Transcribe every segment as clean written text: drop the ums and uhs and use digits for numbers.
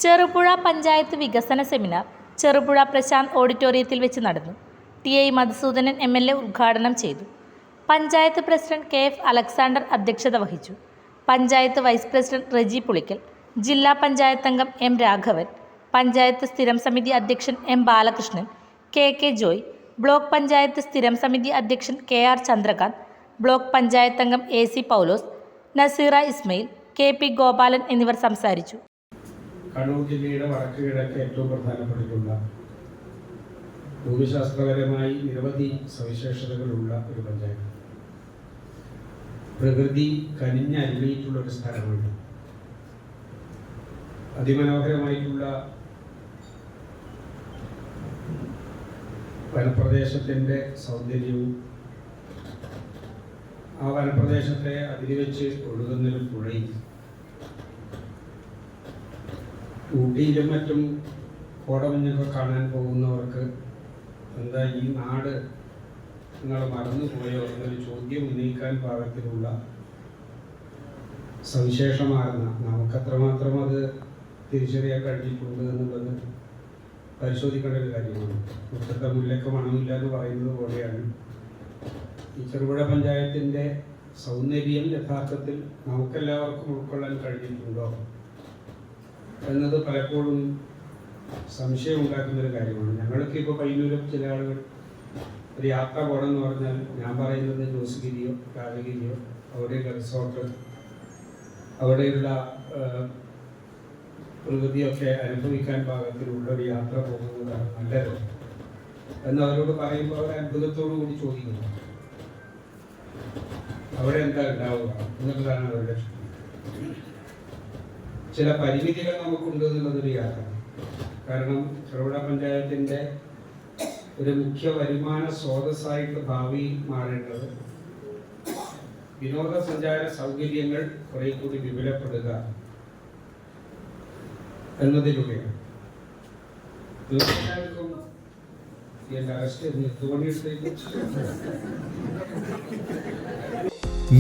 ചെറുപുഴ പഞ്ചായത്ത് വികസന സെമിനാർ ചെറുപുഴ പ്രശാന്ത് ഓഡിറ്റോറിയത്തിൽ വെച്ച് നടന്നു. ടി.ഐ. മധുസൂദനൻ എം.എൽ.എ. ഉദ്ഘാടനം ചെയ്തു. പഞ്ചായത്ത് പ്രസിഡന്റ് കെ.എഫ്. അലക്സാണ്ടർ അധ്യക്ഷത വഹിച്ചു. പഞ്ചായത്ത് വൈസ് പ്രസിഡന്റ് റെജി പുളിക്കൽ, ജില്ലാ പഞ്ചായത്ത് അംഗം എം. രാഘവൻ, പഞ്ചായത്ത് സ്ഥിരം സമിതി അധ്യക്ഷൻ M. Balakrishnan, K. Joy, block panchayat സ്ഥിരം സമിതി അധ്യക്ഷൻ കെ.ആർ. ചന്ദ്രകാന്ത്, ബ്ലോക്ക് പഞ്ചായത്ത് അംഗം എ.സി. പൗലോസ്, നസീറ ഇസ്മയിൽ, കെ.പി. ഗോപാലൻ എന്നിവർ സംസാരിച്ചു. കണ്ണൂർ ജില്ലയുടെ വടക്ക് കിഴക്ക് ഏറ്റവും പ്രധാനപ്പെട്ടിട്ടുള്ള ഭൂമിശാസ്ത്രപരമായി നിരവധി സവിശേഷതകളുള്ള ഒരു പഞ്ചായത്ത്. പ്രകൃതി കനിഞ്ഞരുളിയിട്ടുള്ള ഒരു സ്ഥലമാണ്. അതിമനോഹരമായിട്ടുള്ള വനപ്രദേശത്തിൻ്റെ സൗന്ദര്യവും ആ വനപ്രദേശത്തെ അതിരുവെച്ച് ഒഴുകുന്നൊരു പുഴയും ഊട്ടിയിലും മറ്റും കോടമഞ്ഞൊക്കെ കാണാൻ പോകുന്നവർക്ക് എന്താ ഈ നാട് നിങ്ങൾ മറന്നുപോയോ എന്നൊരു ചോദ്യം ഉന്നയിക്കാൻ പാകത്തിലുള്ള സവിശേഷമാകുന്ന നമുക്കത്രമാത്രം അത് തിരിച്ചറിയാൻ കഴിഞ്ഞിട്ടുണ്ട് എന്നുള്ളത് പരിശോധിക്കേണ്ട ഒരു കാര്യമാണ്. മുറ്റത്തെ മുല്ലക്ക് മണമില്ല എന്ന് പറയുന്നത് പോലെയാണ് ഈ ചെറുപുഴ പഞ്ചായത്തിൻ്റെ സൗന്ദര്യം യഥാർത്ഥത്തിൽ നമുക്കെല്ലാവർക്കും ഉൾക്കൊള്ളാൻ കഴിഞ്ഞിട്ടുണ്ടോ എന്നത് പലപ്പോഴും സംശയം ഉണ്ടാക്കുന്നൊരു കാര്യമാണ്. ഞങ്ങൾക്ക് ഇപ്പോൾ പയ്യന്നൂരും ചില ആളുകൾ ഒരു യാത്ര പോകണമെന്ന് പറഞ്ഞാൽ ഞാൻ പറയുന്നത് ജോസ്ഗിരിയോ കാലഗിരിയോ അവിടെയുള്ള റിസോർട്ട് അവിടെയുള്ള പ്രകൃതിയൊക്കെ അനുഭവിക്കാൻ പാകത്തിലുള്ള ഒരു യാത്ര പോകുന്നതാണ് നല്ലത് എന്ന് അവരോട് പറയുമ്പോൾ അവർ അത്ഭുതത്തോടു കൂടി ചോദിക്കുന്നു അവിടെ എന്താ ഉണ്ടാവുക എന്നുള്ളതാണ് അവരുടെ ചോദ്യം. ചില പരിമിതികൾ നമുക്കുണ്ട് എന്നുള്ളതൊരു യാത്ര. കാരണം ചെറുപുഴ പഞ്ചായത്തിൻ്റെ ഒരു മുഖ്യ വരുമാന സ്രോതസ്സായിട്ട് ഭാവി മാറേണ്ടത് വിനോദസഞ്ചാര സൗകര്യങ്ങൾ കുറെ കൂടി വിപുലപ്പെടുക എന്നതിലൂടെയാണ്. തീർച്ചയായിട്ടും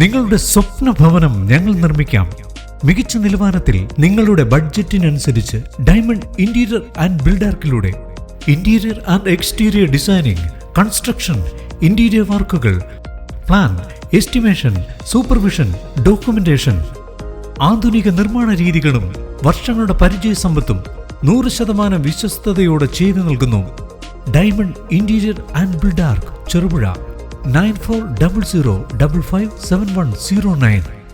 നിങ്ങളുടെ സ്വപ്ന ഭവനം ഞങ്ങൾ നിർമ്മിക്കാം. മികച്ച നിലവാരത്തിൽ നിങ്ങളുടെ ബഡ്ജറ്റിനനുസരിച്ച് ഡയമണ്ട് ഇന്റീരിയർ ആൻഡ് ബിൽഡാർക്കിലൂടെ interior and exterior designing, construction, interior വർക്കുകൾ, പ്ലാൻ, എസ്റ്റിമേഷൻ, സൂപ്പർവിഷൻ, ഡോക്യുമെന്റേഷൻ, ആധുനിക നിർമ്മാണ രീതികളും വർഷങ്ങളുടെ പരിചയസമ്പത്തും 100% വിശ്വസ്തയോടെ ചെയ്തു നൽകുന്നു. Diamond interior and Buildark, Cherupuzha. 9400557109.